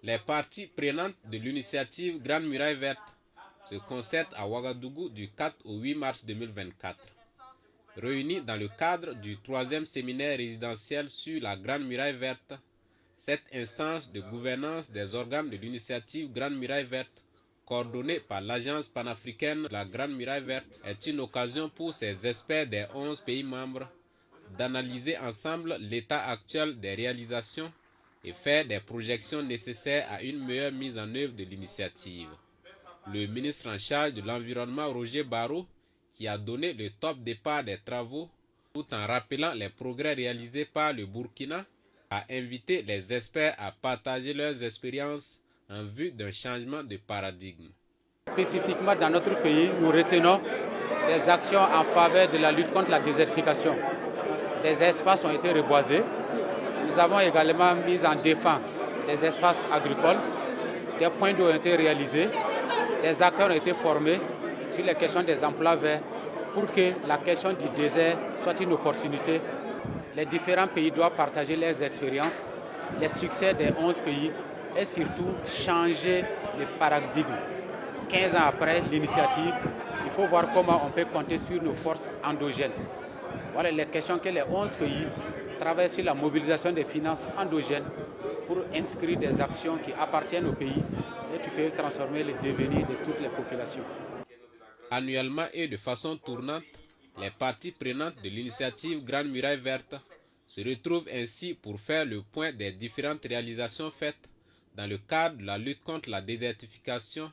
Les parties prenantes de l'initiative Grande Muraille Verte se concertent à Ouagadougou du 4 au 8 mars 2024. Réunies dans le cadre du 3e séminaire résidentiel sur la Grande Muraille Verte, cette instance de gouvernance des organes de l'initiative Grande Muraille Verte, coordonnée par l'Agence panafricaine de la Grande Muraille Verte, est une occasion pour ces experts des 11 pays membres d'analyser ensemble l'état actuel des réalisations et faire des projections nécessaires à une meilleure mise en œuvre de l'initiative. Le ministre en charge de l'Environnement, Roger Barrot, qui a donné le top départ des travaux, tout en rappelant les progrès réalisés par le Burkina, a invité les experts à partager leurs expériences en vue d'un changement de paradigme. Spécifiquement dans notre pays, nous retenons des actions en faveur de la lutte contre la désertification. Des espaces ont été reboisés. Nous avons également mis en défense des espaces agricoles. Des points d'eau ont été réalisés. Des acteurs ont été formés sur les questions des emplois verts pour que la question du désert soit une opportunité. Les différents pays doivent partager leurs expériences, les succès des 11 pays et surtout changer le paradigme. 15 ans après l'initiative, il faut voir comment on peut compter sur nos forces endogènes. Voilà les questions que les 11 pays travaillent sur la mobilisation des finances endogènes pour inscrire des actions qui appartiennent au pays et qui peuvent transformer le devenir de toutes les populations. Annuellement et de façon tournante, les parties prenantes de l'initiative Grande Muraille Verte se retrouvent ainsi pour faire le point des différentes réalisations faites dans le cadre de la lutte contre la désertification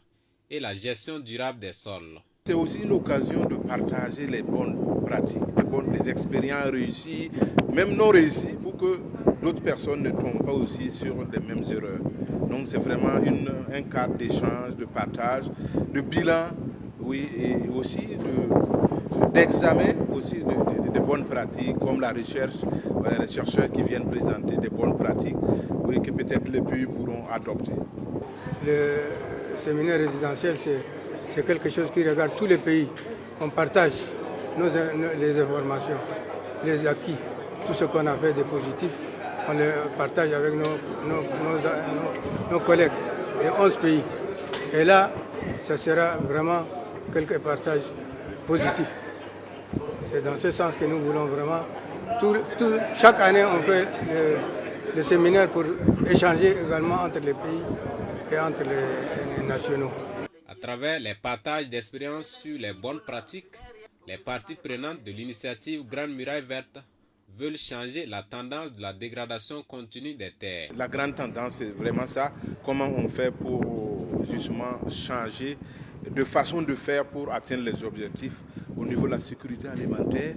et la gestion durable des sols. C'est aussi une occasion de partager les bonnes pratiques, les expériences réussies, même non réussies, pour que d'autres personnes ne tombent pas aussi sur les mêmes erreurs. Donc c'est vraiment un cadre d'échange, de partage, de bilan, oui, et aussi d'examen aussi de bonnes pratiques, comme la recherche, voilà, les chercheurs qui viennent présenter des bonnes pratiques, oui, que peut-être les pays pourront adopter. Le séminaire résidentiel, c'est quelque chose qui regarde tous les pays. On partage les informations, les acquis, tout ce qu'on a fait de positif, on le partage avec nos collègues des 11 pays. Et là, ça sera vraiment quelques partages positifs. C'est dans ce sens que nous voulons vraiment. Chaque année, on fait le séminaire pour échanger également entre les pays et entre les nationaux. À travers les partages d'expériences sur les bonnes pratiques, les parties prenantes de l'initiative Grande Muraille Verte veulent changer la tendance de la dégradation continue des terres. La grande tendance, c'est vraiment ça. Comment on fait pour justement changer de façon de faire pour atteindre les objectifs au niveau de la sécurité alimentaire,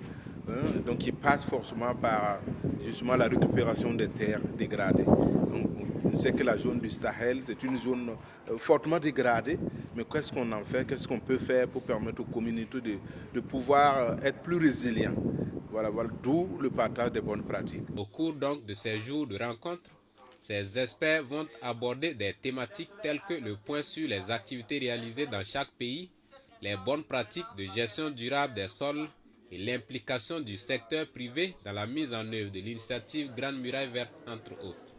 donc qui passe forcément par justement la récupération des terres dégradées. Donc, on sait que la zone du Sahel, c'est une zone fortement dégradée, mais qu'est-ce qu'on en fait, qu'est-ce qu'on peut faire pour permettre aux communautés de pouvoir être plus résilients. Voilà, d'où le partage des bonnes pratiques. Au cours donc de ces jours de rencontre, ces experts vont aborder des thématiques telles que le point sur les activités réalisées dans chaque pays, les bonnes pratiques de gestion durable des sols et l'implication du secteur privé dans la mise en œuvre de l'initiative Grande Muraille Verte, entre autres.